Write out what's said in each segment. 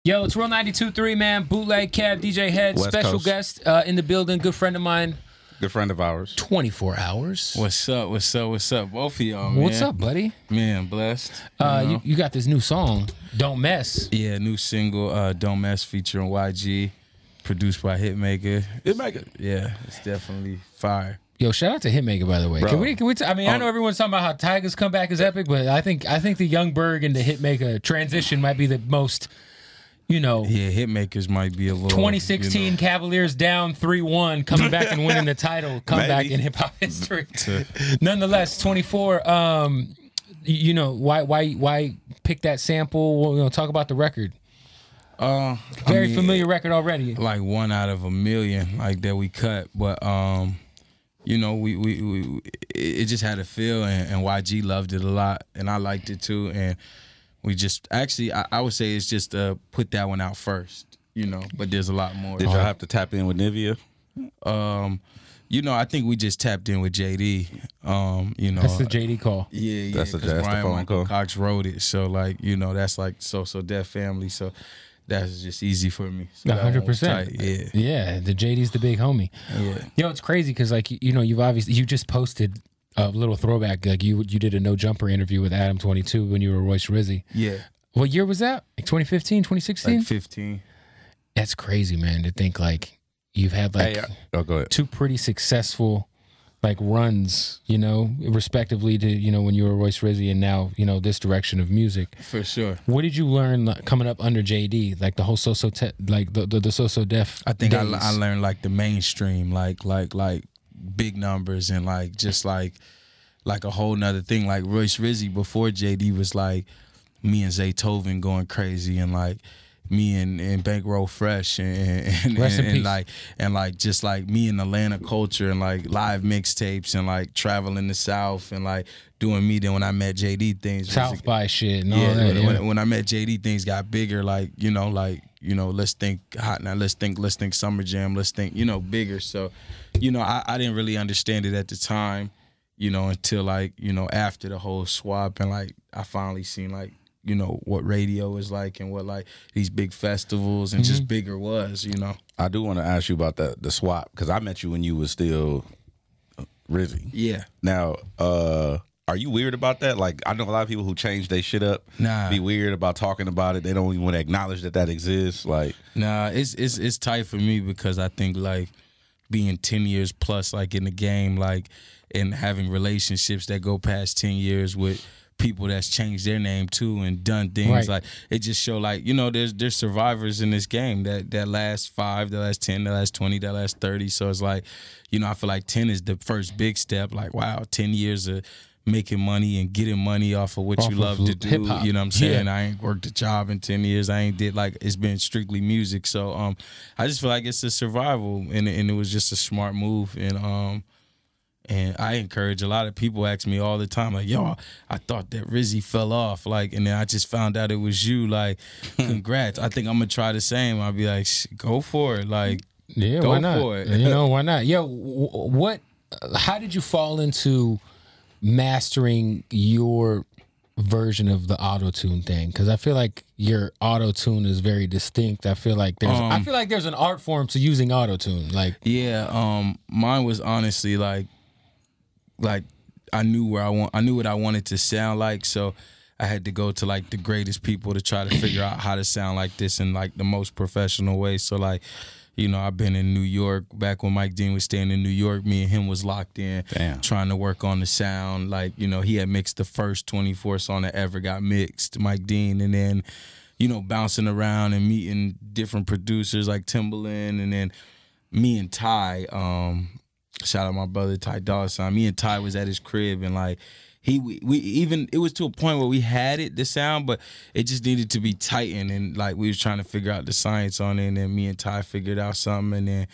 Yo, it's Real 92.3, man. Bootleg, Cab, DJ Head, West special Coast. guest in the building, good friend of mine. Good friend of ours. 24 hours. What's up? What's up? What's up? Both of y'all, man. What's up, buddy? Man, blessed. You got this new song, Don't Mess. Yeah, new single, Don't Mess, featuring YG, produced by Hitmaker. Hitmaker. Yeah, it's definitely fire. Yo, shout out to Hitmaker, by the way. Bro. Can we I mean, I know everyone's talking about how Tyga's comeback is epic, but I think the Young Berg and the Hitmaker transition might be the most, Yeah, Hitmakers might be a little... 2016 Cavaliers down 3-1, coming back and winning the title, comeback in hip-hop history. Nonetheless, 24, why pick that sample? Talk about the record. Very familiar record already. Like 1 out of a million, like that we cut, but we it just had a feel, and YG loved it a lot, and I liked it too, and we just actually I would say it's just put that one out first, but there's a lot more. Did y'all have to tap in with Nivea? I think we just tapped in with JD. That's the JD call. Yeah, That's the Brian phone Michael call. Cox wrote it, so that's like So Def family, so that's just easy for me. So 100%. Yeah, the JD's the big homie. Yeah. It's crazy because you just posted a little throwback. Like you did a No Jumper interview with Adam 22 when you were Royce Rizzy. Yeah. What year was that? Like 2015, 2016? Like 15. That's crazy, man, to think like you've had like go ahead. two pretty successful like runs, respectively to, when you were Royce Rizzy and now, this direction of music. For sure. What did you learn coming up under JD? Like the whole the So Def I think days? I learned like the mainstream, like big numbers, and like just like a whole nother thing. Like Royce Rizzy before JD was like me and Zaytoven going crazy, and like me and Bankroll Fresh and Rest in peace. like just like me in Atlanta culture and like live mixtapes and like traveling the South and like doing me. Then when I met JD, things South by shit and all that. Yeah. When I met JD, things got bigger. Like let's think Hot Now, let's think Summer Jam, let's think bigger. So I didn't really understand it at the time, until like after the whole swap, and like I finally seen like what radio is like and what like these big festivals and just bigger was. I do want to ask you about the swap, because I met you when you was still Rizzy. Yeah. Now, are you weird about that? Like, I know a lot of people who change their shit up. Nah. Be weird about talking about it. They don't even want to acknowledge that exists. Like, Nah, it's tight for me because I think like being 10 years plus like in the game, like, and having relationships that go past 10 years with people that's changed their name too and done things Right. like it just show like there's survivors in this game that last 5, that last 10, that last 20, that last 30. So it's like I feel like 10 is the first big step. Like, wow, 10 years of making money and getting money off of what you love to do. hip-hop. You know what I'm saying? Yeah. I ain't worked a job in 10 years. I ain't did like, it's been strictly music. So I just feel like it's a survival, and it was just a smart move. And I encourage a lot of people. Ask me all the time, like, yo, I thought that Rizzy fell off, like, and then I just found out it was you. Like, congrats. I think I'm gonna try the same. I'll be like, go for it. Like, Yeah, go why not? for it. Why not? Yo, how did you fall into mastering your version of the auto-tune thing? Because I feel like your auto-tune is very distinct. I feel like there's an art form to using auto-tune. Like, yeah, mine was honestly like I knew what I wanted to sound like, so I had to go to like the greatest people to try to figure out how to sound like this in like the most professional way. So like, I've been in New York back when Mike Dean was staying in New York. Me and him was locked in, trying to work on the sound. Like, he had mixed the first 24 song that ever got mixed, Mike Dean, and then, bouncing around and meeting different producers like Timbaland, and then me and Ty, shout out my brother Ty Dolla Sign. Me and Ty was at his crib, and like we even, it was to a point where we had the sound, but it just needed to be tightened, and like we was trying to figure out the science on it, and then me and Ty figured out something, and then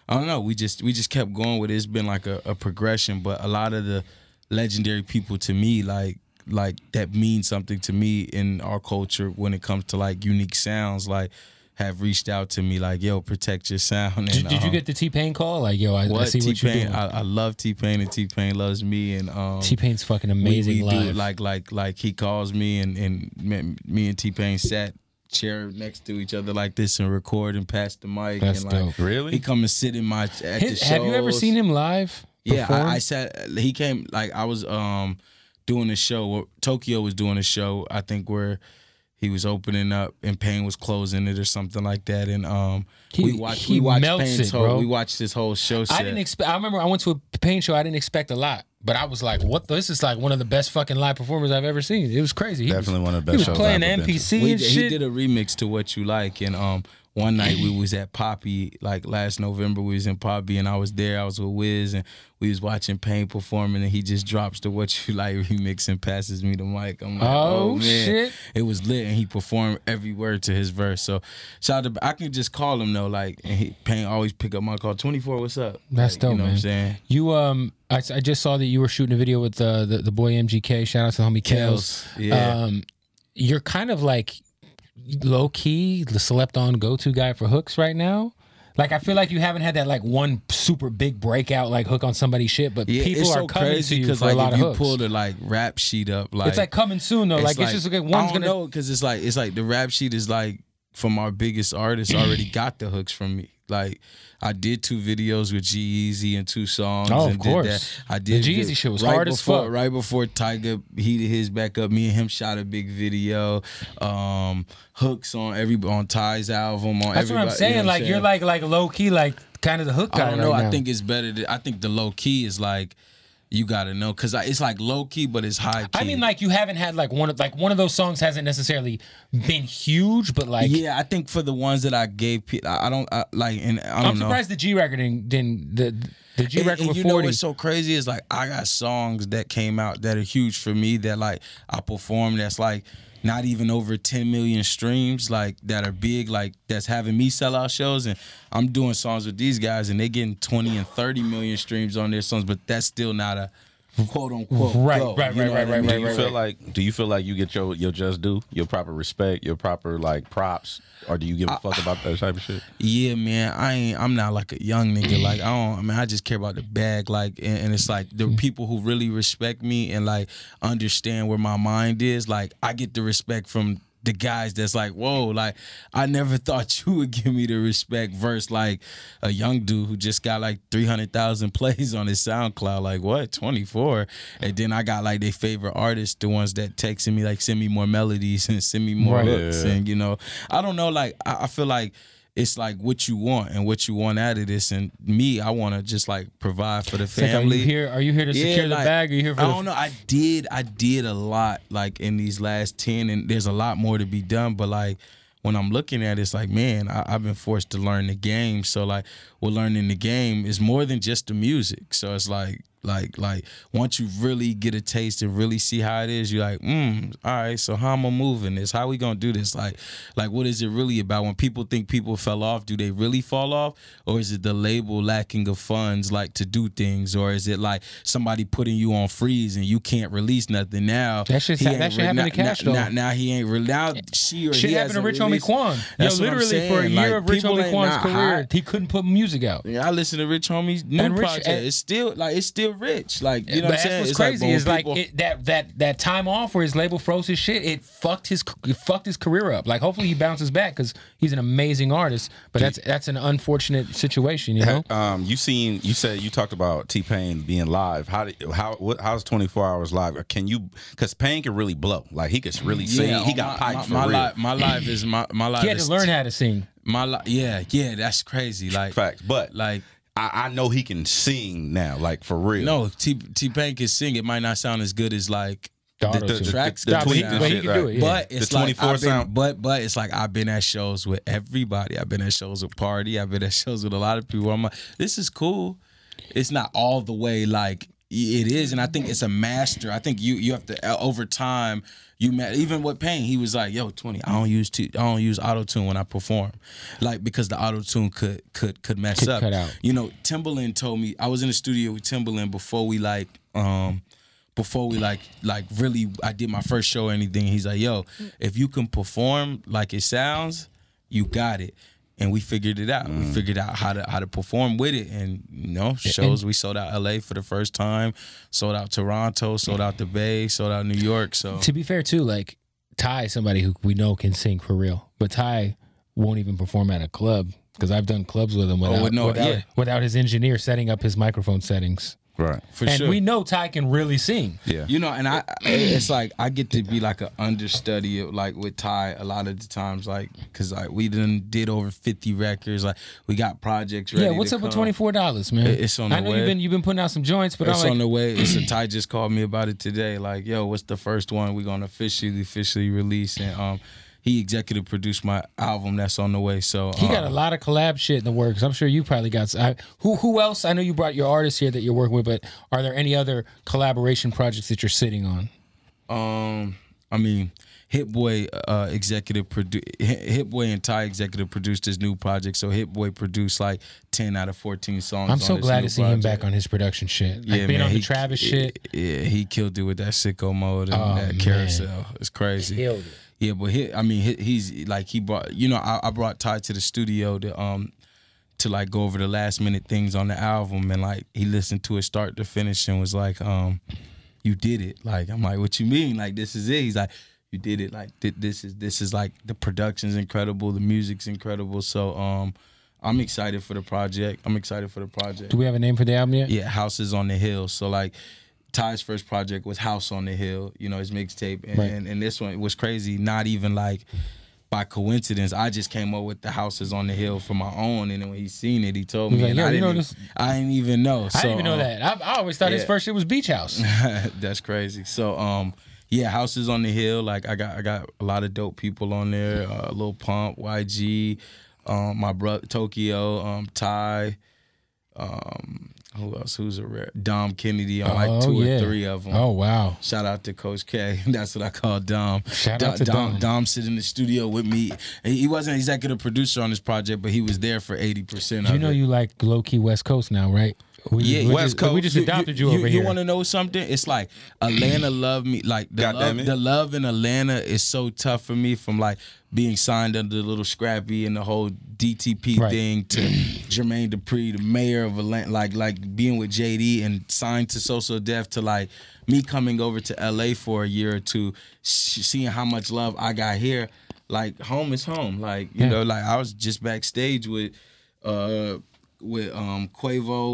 I don't know, we just kept going with it. It's been like a progression, but a lot of the legendary people to me, like that mean something to me in our culture when it comes to like unique sounds, like have reached out to me like, yo, protect your sound. And, did you get the T-Pain call? Like, yo, I see what you're doing. I love T-Pain, and T-Pain loves me, and T-Pain's fucking amazing we live. do it like he calls me, and me and T-Pain sat chair next to each other like this and record and pass the mic. That's and like dope. Really? he come and sit in my at the shows. Have you ever seen him live? Yeah, perform? I sat. He came like I was doing a show. Tokyo was doing a show. I think where he was opening up and Payne was closing it or something like that. And we watched Payne's whole. We watched his whole show set. I didn't expect. I remember I went to a Payne show. I didn't expect a lot, but I was like, "What? This is like one of the best fucking live performers I've ever seen." It was crazy. Definitely one of the He best was shows playing I've ever been to. MPC and shit. He did a remix to What You Like, and one night we was at Poppy, like last November we was in Poppy, and I was there. I was with Wiz, and we was watching Payne performing, and he just drops the What You Like remix and passes me the mic. I'm like, oh man, shit. It was lit, and he performed every word to his verse. So shout out to, I can just call him though, like, and Payne always pick up my call. 24, what's up? That's like, dope, you know man. What I'm saying? You I just saw that you were shooting a video with the boy MGK. Shout out to homie Kels. Yeah. You're kind of like low key the slept on go to guy for hooks right now. Like I feel like you haven't had that like one super big breakout like hook on somebody's shit, but people it's are so coming crazy to you for like, a lot if of you hooks. pull the like rap sheet up, like It's like coming soon though. Like it's just like I one's don't gonna know because it's like the rap sheet is like from our biggest artists already got the hooks from me. Like I did 2 videos with G-Eazy and 2 songs. Oh, and of course. Did that. I did The G-Eazy shit was right hard as before, fuck. Right before Tyga heated his back up, me and him shot a big video. Hooks on Ty's album. On That's what I'm saying. you know Like you're like low key like kind of the hook guy. I don't know. Right I now. think it's better. I think the low key is like you gotta know because it's like low key, but it's high key. I mean, like you haven't had like one of those songs hasn't necessarily been huge, but like yeah, I think for the ones that I gave, I don't like, and I don't I'm know. surprised the G record didn't the G record and with you 40. know what's so crazy is like I got songs that came out that are huge for me that like I performed that's like not even over 10 million streams, like that are big, like that's having me sell out shows, and I'm doing songs with these guys and they getting 20 and 30 million streams on their songs, but that's still not a quote unquote Right, go. right, You know right, what I right, mean? right. Do you feel like you get your just due, your proper respect, your proper like props, or do you give a fuck about that type of shit? Yeah, man, I'm not like a young nigga. Like I just care about the bag. Like, and it's like the people who really respect me and like understand where my mind is. Like, I get the respect from the guys that's like, whoa, like I never thought you would give me the respect versus like a young dude who just got like 300,000 plays on his SoundCloud. Like what, 24? And then I got like their favorite artists, the ones that texting me like send me more melodies and send me more hooks. And you know, I don't know, like I feel like it's like what you want and what you want out of this. And me, I want to just like provide for the family. Like, are you here to secure the like, bag? Or are you here for I don't know. I did a lot like in these last 10, and there's a lot more to be done. But like when I'm looking at it, it's like, man, I've been forced to learn the game. So like, well, learning the game is more than just the music. So it's like once you really get a taste and really see how it is, you're like, all right, so how am I moving this? How we gonna do this? Like what is it really about? When people think people fell off, do they really fall off? Or is it the label lacking of funds like to do things? Or is it like somebody putting you on freeze and you can't release nothing now? That shit happened to Cash though. Now he ain't really, now she or shit he happened to hasn't Rich Homie released. Quan. That's Yo, what I'm literally for a saying. year Like, of Rich people Homie ain't Quan's not career, hot. he couldn't put music out. Yeah, I listen to Rich Homie's new And Rich- project. and- It's still rich. Like, you know But what I'm saying? that's what's It's crazy when is like people- that time off where his label froze his shit. It fucked his career up. Like hopefully he bounces back because he's an amazing artist. But that's an unfortunate situation, you know. You said you talked about T-Pain being live. How's 24 hours live? Can you? Because Pain can really blow. Like he could really sing. He got pipes for real. My live is my live. He had to learn how to sing. Yeah, that's crazy. Like Facts, but like. I know he can sing now, like for real. No, T-Pain can sing. It might not sound as good as like The tracks. the Nah, tweak but and he shit, can do right? it, yeah. But it's The like 24 sound. but it's like I've been at shows with everybody. I've been at shows with Party. I've been at shows with a lot of people. I'm like, this is cool. It's not all the way like it is, and I think it's a master. I think you have to over time. Even with Payne, he was like, "Yo, 20, I don't use auto tune when I perform, like because the auto tune could mess up. Cut out. You know, Timbaland told me I was in the studio with Timbaland before we really I did my first show or anything. He's like, "Yo, if you can perform like it sounds, you got it." And we figured it out. We figured out how to perform with it. And, you know, shows, we sold out LA for the first time, sold out Toronto, sold out the Bay, sold out New York. So To be fair too, like Ty is somebody who we know can sing for real, but Ty won't even perform at a club because I've done clubs with him without his engineer setting up his microphone settings. Right. And we know Ty can really sing. Yeah. You know, and it's like I get to be like an understudy like with Ty a lot of the times, like because like we did over 50 records, like we got projects ready. Yeah, what's up with $24, man? It's on the way. I know you've been putting out some joints, but it's on the way. Ty just called me about it today. Like, yo, what's the first one we're gonna officially release? And he executive produced my album that's on the way. So he got a lot of collab shit in the works. I'm sure you probably got who else? I know you brought your artists here that you're working with, but are there any other collaboration projects that you're sitting on? I mean, Hit Boy and Ty executive produced his new project. So Hit Boy produced like 10 out of 14 songs. I'm so glad to see him back on his production shit. Like being on the Travis shit. Yeah, he killed it with that sicko mode and that carousel. It's crazy. He killed it. Yeah, but he's like he brought. You know, I brought Ty to the studio to like go over the last minute things on the album, and like he listened to it start to finish and was like, "You did it." Like I'm like, "What you mean? Like this is it?" He's like, "You did it. Like this is like the production's incredible, the music's incredible." So I'm excited for the project. Do we have a name for the album yet? Yeah, Houses on the Hill. So like. Ty's first project was House on the Hill, you know, his mixtape. And this one was crazy, not even like by coincidence. I just came up with the Houses on the Hill for my own. And then when he seen it, he told me. Like, and I didn't even know. I didn't even know that. I always thought his first shit was Beach House. That's crazy. So, yeah, Houses on the Hill. Like I got a lot of dope people on there. Lil Pump, YG, my brother Tokyo, Ty. Who else? Who's a rare? Dom Kennedy on like 2 or 3 of them. Oh, wow. Shout out to Coach K. That's what I call Dom. Shout out to Dom. Dom sit in the studio with me. He wasn't executive producer on this project, but he was there for 80% of it. You know you like low-key West Coast now, right? West Coast. We just adopted you over here. You want to know something? It's like Atlanta love me. Like the love in Atlanta is so tough for me from like being signed under the Little Scrappy and the whole DTP thing to Jermaine Dupri, the mayor of Atlanta, like being with JD and signed to Social Def to like me coming over to LA for a year or two, seeing how much love I got here. Like home is home. Like you know, like I was just backstage with Quavo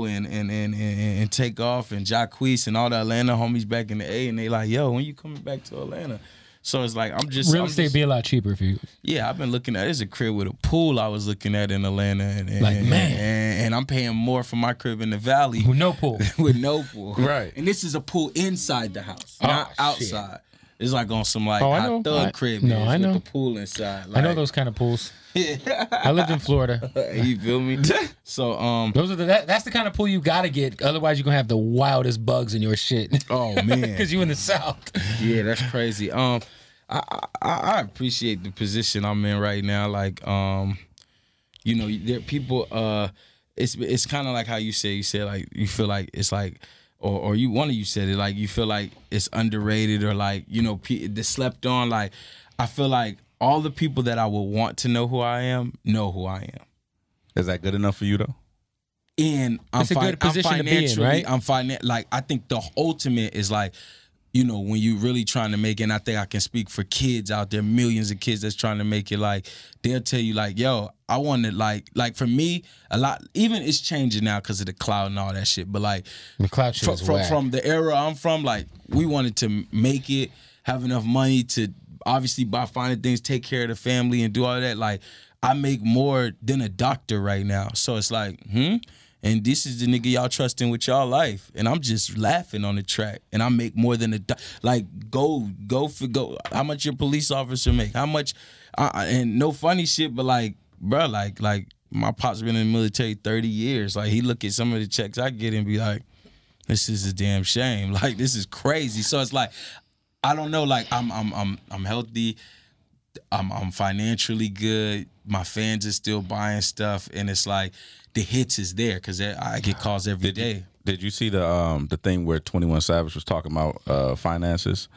and Takeoff and Jacquees and all the Atlanta homies back in the A, and they like, yo, when you coming back to Atlanta? So it's like real estate be a lot cheaper if you. Yeah, I've been looking at. There's a crib with a pool I was looking at in Atlanta, and I'm paying more for my crib in the Valley with no pool. With no pool, right? And this is a pool inside the house, not outside. Shit. It's like on some like hot thug crib. No, I know. With the pool inside. Like, I know those kind of pools. I lived in Florida. You feel me? So those are that's the kind of pool you gotta get. Otherwise, you're gonna have the wildest bugs in your shit. Oh man, because you in the South. Yeah, that's crazy. I appreciate the position I'm in right now. Like you know, there people. It's kind of like how you said like you feel like it's like. Or one of you said it, like you feel like it's underrated or like, you know, slept on. Like, I feel like all the people that I would want to know who I am know who I am. Is that good enough for you though? It's And a good position to be in, right? Like I think the ultimate is like, you know, when you really trying to make it, and I think I can speak for kids out there, millions of kids that's trying to make it, like, they'll tell you, like, yo, I want to, like for me, a lot, even it's changing now because of the cloud and all that shit, but, like, the cloud shit from the era I'm from, like, we wanted to make it, have enough money to obviously buy finer things, take care of the family, and do all that. Like, I make more than a doctor right now. So it's like, and this is the nigga y'all trusting with y'all life. And I'm just laughing on the track. And I make more than go how much your police officer make? How much, and no funny shit, but like, bro, like my pop's been in the military 30 years. Like, he look at some of the checks I get and be like, this is a damn shame. Like, this is crazy. So it's like, I don't know, like, I'm healthy. I'm financially good. My fans are still buying stuff. And it's like, the hits is there because I get calls every day. Did you see the thing where 21 Savage was talking about finances,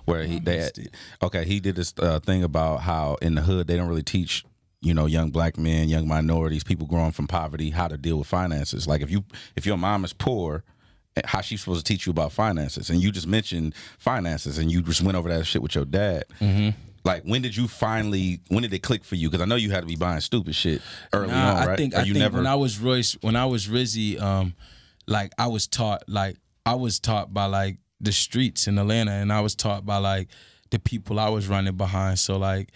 where he did this thing about how in the hood they don't really teach, you know, young black men, young minorities, people growing from poverty, how to deal with finances. Like if your mom is poor, how she's supposed to teach you about finances? And you just mentioned finances, and you just went over that shit with your dad. Like, when did it click for you? Because I know you had to be buying stupid shit early on, right? I think when I was Rizzy, like I was taught by like the streets in Atlanta, and I was taught by like the people I was running behind. So like,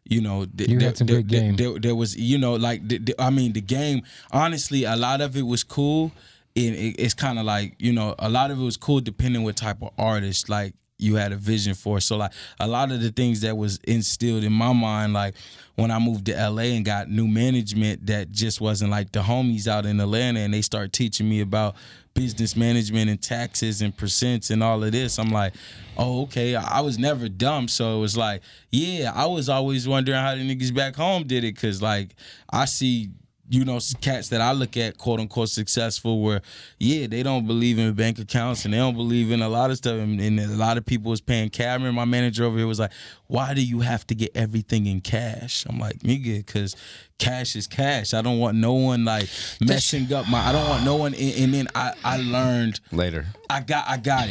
you know, you had some good game. There was, you know, like I mean, the game. Honestly, a lot of it was cool. It's kind of like, you know, a lot of it was cool depending what type of artist like you had a vision for. So like a lot of the things that was instilled in my mind, like when I moved to LA and got new management that just wasn't like the homies out in Atlanta, and they start teaching me about business management and taxes and percents and all of this. I'm like, oh, okay. I was never dumb. So it was like, yeah, I was always wondering how the niggas back home did it. Cause like I see, you know, cats that I look at, quote unquote, successful, where, yeah, they don't believe in bank accounts and they don't believe in a lot of stuff. And a lot of people was paying cash. I remember my manager over here was like, why do you have to get everything in cash? I'm like, nigga, because cash is cash. I don't want no one like messing up I don't want no one. And then I learned later. I got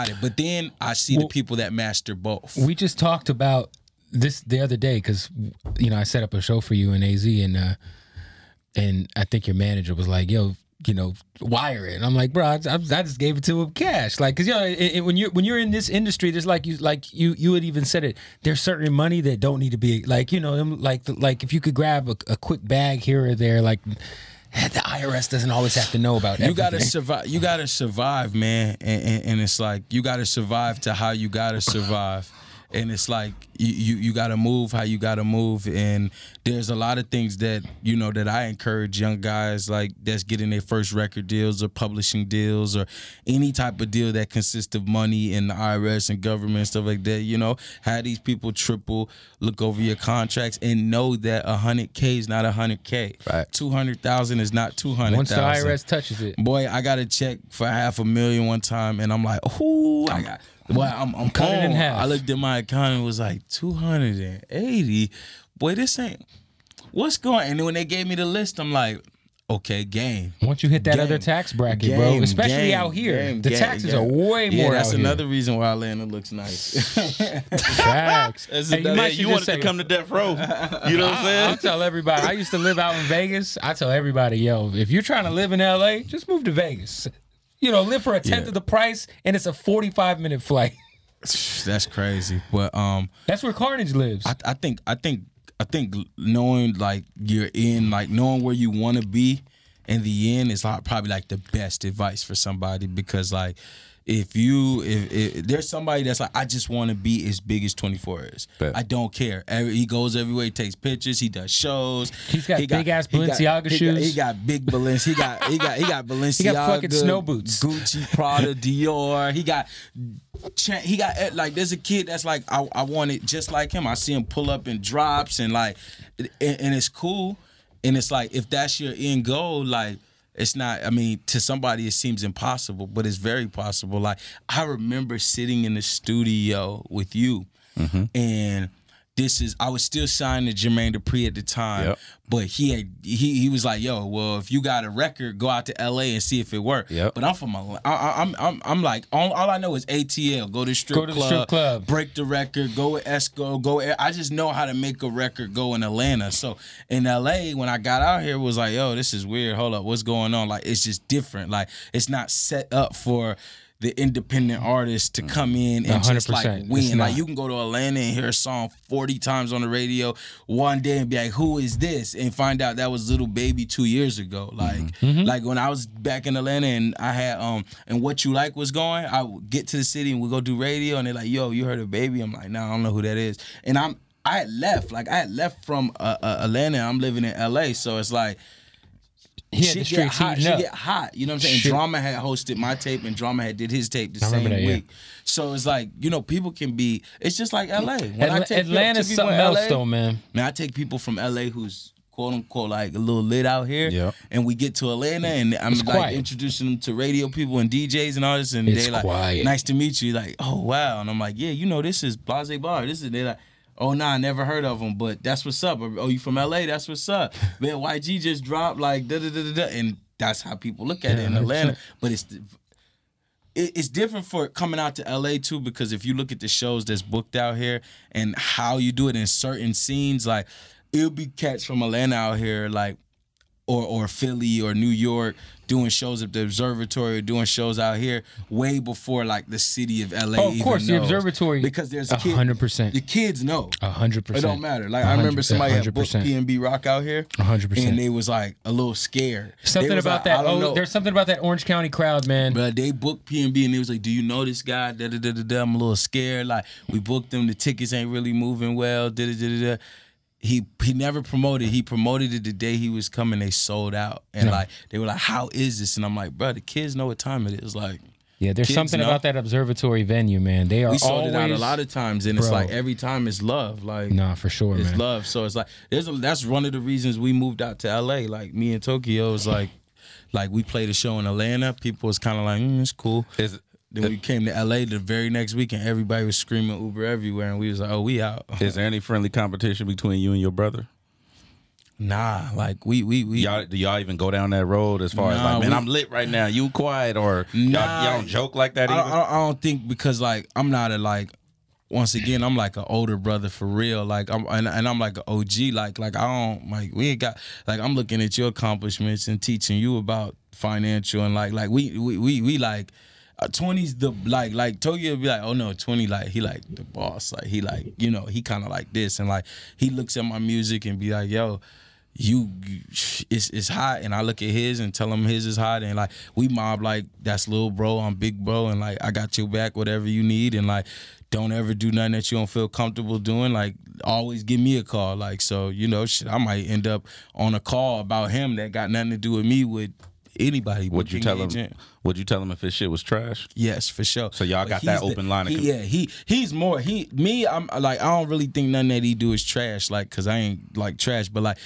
it. But then I see the people that master both. We just talked about this the other day because, you know, I set up a show for you in AZ, and I think your manager was like, yo, you know, wire it. And I'm like, bro, I just gave it to him cash. Like, cause you know, when you're in this industry, there's like you had even said it, there's certain money that don't need to be like, you know, like if you could grab a quick bag here or there, like the IRS doesn't always have to know about everything. You gotta survive, man. And it's like, you gotta survive to how you gotta survive. And it's like you got to move how you got to move. And there's a lot of things that, you know, that I encourage young guys like that's getting their first record deals or publishing deals or any type of deal that consists of money and the IRS and government and stuff like that. You know, have these people triple look over your contracts and know that 100K is not 100K. Right. 200,000 is not 200,000. Once the IRS touches it, boy, I got a check for $500,000 one time, and I'm like, ooh, I'm cut it in half. I looked at my account and was like, 280. Boy, this ain't. What's going? And then when they gave me the list, I'm like, okay, game. Once you hit that other tax bracket, bro, especially out here, the taxes are way more. That's out another here. reason why Atlanta looks nice. Facts. Hey, you wanted to come to death row. You know what I'm saying? I tell everybody. I used to live out in Vegas. I tell everybody, yo, if you're trying to live in LA, just move to Vegas. You know, live for a tenth of the price, and it's a 45-minute flight. That's crazy. But that's where Carnage lives. I think knowing like you're in, like knowing where you want to be in the end is probably like the best advice for somebody, because like if there's somebody that's like, I just want to be as big as 24 is. Bet. I don't care. He goes everywhere. He takes pictures. He does shows. He's got big ass Balenciaga shoes. He got big Balenciaga. He got Balenciaga. He got fucking snow boots. Gucci, Prada, Dior. He got like, there's a kid that's like, I want it just like him. I see him pull up in drops and like, and it's cool. And it's like, if that's your end goal, like, it's not, I mean, to somebody it seems impossible, but it's very possible. Like, I remember sitting in the studio with you, and I was still signed to Jermaine Dupri at the time, but he was like, yo, well, if you got a record, go out to LA and see if it worked. But I'm from I'm like, all I know is ATL, go to the strip club, break the record, go with Esco, I just know how to make a record go in Atlanta. So in LA, when I got out here, it was like, yo, this is weird. Hold up, what's going on? Like, it's just different. Like, it's not set up for the independent artists to come in and 100%. Just like win. Like, you can go to Atlanta and hear a song 40 times on the radio one day and be like, who is this? And find out that was Little Baby 2 years ago. Like, like when I was back in Atlanta and I had and What You Like was going, I would get to the city and we go do radio and they're like, yo, you heard of Baby? I'm like, nah, I don't know who that is. And I had left from Atlanta. I'm living in LA, so it's like, She get hot. You know what I'm saying? And Drama had hosted my tape, and Drama had did his tape the same week. So it's like, you know, people can be. It's just like LA. Atlanta's something else, though, man. Man, I take people from LA who's quote unquote like a little lit out here, and we get to Atlanta, and I'm like introducing them to radio people and DJs and all this, and they're like, nice to meet you. Like, oh wow, and I'm like, yeah, you know, this is Blase Bar. They're like, oh, nah, I never heard of them, but that's what's up. Oh, you from LA? That's what's up. Man, YG just dropped like da-da-da-da-da. And that's how people look at it in Atlanta. But it's different for coming out to LA too, because if you look at the shows that's booked out here and how you do it in certain scenes, like it'll be cats from Atlanta out here, like or Philly or New York doing shows at the Observatory or doing shows out here way before like the city of LA. Oh, of course, even the knows. Observatory. Because there's 100%. The kids know. 100%. It don't matter. Like I remember somebody had booked 100%. P&B Rock out here. 100%. And they was like a little scared. Something about like, that. Oh, there's something about that Orange County crowd, man. But they booked P&B and they was like, "Do you know this guy? Da da da da da." I'm a little scared. Like we booked him. The tickets ain't really moving well. Da da da da. He never promoted. He promoted it the day he was coming. They sold out, and like they were like, "How is this?" And I'm like, "Bro, the kids know what time it is." Like, yeah, there's something about that Observatory venue, man. They are we sold always, it out a lot of times, and it's like every time it's love. Like, nah, for sure, it's man. love. So it's like that's one of the reasons we moved out to LA. Like me and Tokyo was like we played a show in Atlanta. People was kind of like, it's cool. Then we came to LA the very next week, and everybody was screaming Uber everywhere, and we was like, "Oh, we out." Is there any friendly competition between you and your brother? Nah, like we Do y'all even go down that road as far as like, man, I'm lit right now, you quiet, or y'all don't joke like that either? I don't think, because like I'm not a like. Once again, I'm like an older brother for real. Like I'm like an OG. Like I don't like we ain't got like I'm looking at your accomplishments and teaching you about financial and like we like. 20's the like Tokyo would be like, oh no, 20 like he like the boss, like he like, you know, he kind of like this, and like he looks at my music and be like, yo, it's hot, and I look at his and tell him his is hot, and like we mob like that's little bro, I'm big bro, and like I got your back, whatever you need, and like don't ever do nothing that you don't feel comfortable doing. Like always give me a call, like so you know, shit, I might end up on a call about him that got nothing to do with me with anybody. Would you tell him? Would you tell him if his shit was trash? Yes, for sure. So y'all got that open line. He's more I'm like I don't really think nothing that he do is trash. Like, cause I ain't like trash, but like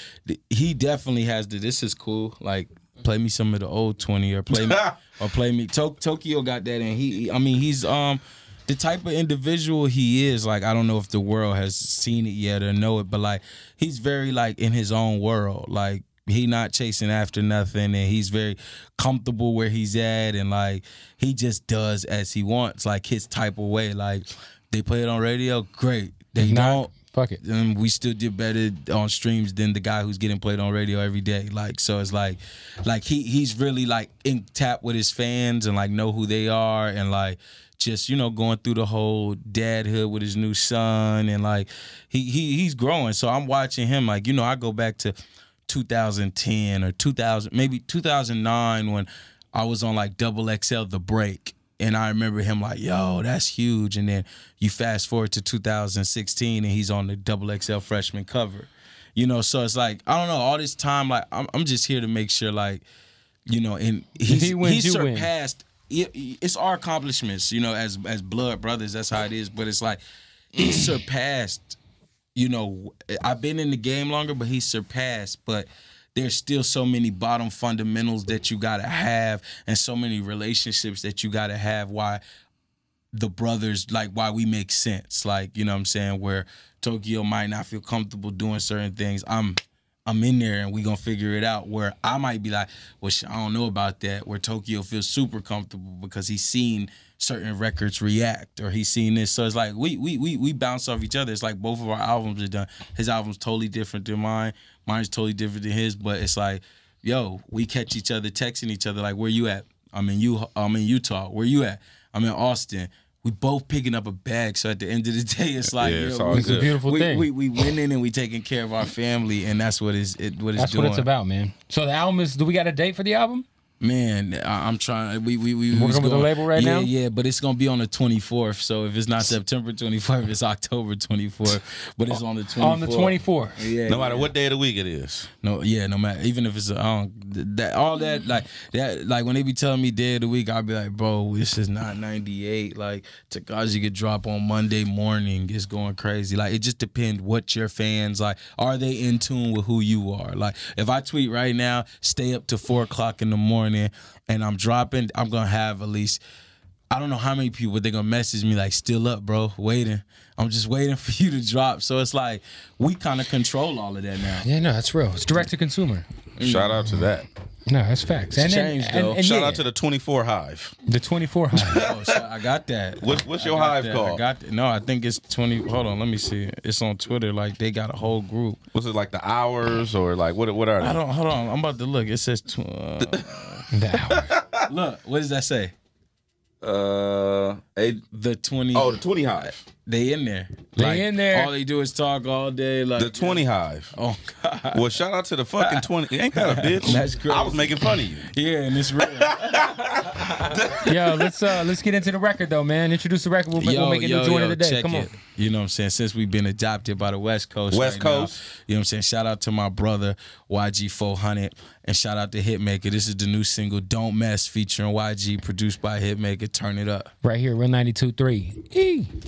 he definitely has this is cool. Like play me some of the old 20 or play me Tokyo got that, and he's the type of individual he is. Like I don't know if the world has seen it yet or know it, but like he's very like in his own world. Like he not chasing after nothing, and he's very comfortable where he's at, and like he just does as he wants, like his type of way. Like they play it on radio, great. They don't, fuck it. And we still did better on streams than the guy who's getting played on radio every day. Like so, it's like he's really like in tap with his fans and like know who they are, and like just, you know, going through the whole dadhood with his new son, and like he's growing. So I'm watching him. Like, you know, I go back to 2010 or 2009 when I was on like XXL The Break, and I remember him like, yo, that's huge. And then you fast forward to 2016 and he's on the XXL freshman cover, you know. So it's like, I don't know, all this time, like I'm just here to make sure, like, you know, and he's surpassed. It's our accomplishments, you know, as blood brothers, that's how it is. But it's like he's surpassed. You know, I've been in the game longer, but he's surpassed. But there's still so many bottom fundamentals that you gotta have, and so many relationships that you gotta have. Why the brothers, like, why we make sense. Like, you know what I'm saying? Where Tokyo might not feel comfortable doing certain things, I'm in there and we gonna figure it out. Where I might be like, well, I don't know about that. Where Tokyo feels super comfortable because he's seen certain records react, or he's seen this. So it's like we bounce off each other. It's like both of our albums are done. His album's totally different than mine. Mine's totally different than his. But it's like, yo, we catch each other texting each other like, where you at? I'm in Utah. Where you at? I'm in Austin. We both picking up a bag. So at the end of the day, it's like, it's a beautiful thing. We winning and we taking care of our family, and that's what it's doing. That's what it's about, man. So the album is. Do we got a date for the album? Man, I'm trying. We working with the label right now. Yeah, but it's gonna be on the 24th. So if it's not September 24th, it's October 24th. But it's on the 24th. On the 24th. Yeah. No matter what day of the week it is. No matter. Even if it's like when they be telling me day of the week, I'll be like, bro, this is not 98. Like Tekashi could drop on Monday morning. It's going crazy. Like it just depends what your fans like. Are they in tune with who you are? Like if I tweet right now, stay up to 4 o'clock in the morning. And I'm dropping, I'm gonna have at least, I don't know how many people, they're gonna message me like, still up, bro, waiting. I'm just waiting for you to drop. So it's like we kind of control all of that now. Yeah, no, that's real. It's direct to consumer. Shout out to that. No, that's facts. And changed, though. Shout out to the 24 Hive. the 24 Hive. Oh, so I got that. What's your hive called? I got that. No, I think it's 20. Hold on, let me see. It's on Twitter. Like they got a whole group. Was it like the hours or like what are they? I don't. Hold on. I'm about to look. It says. The hour. Look. What does that say? The 20. Oh, the 20 Hive. They in there. They in there. All they do is talk all day. Like The 20 Hive. Oh God. Well, shout out to the fucking 20. Ain't that a bitch? That's crazy. I was making fun of you. Yeah, and it's real. Yo, let's get into the record though, man. Introduce the record. We'll make it new joint of the day. Check Come on. it. You know what I'm saying? Since we've been adopted by the West Coast. West Coast. Now, you know what I'm saying? Shout out to my brother, YG400. And shout out to Hitmaker. This is the new single, Don't Mess, featuring YG, produced by Hitmaker. Turn it up. Right here, Real 92.3.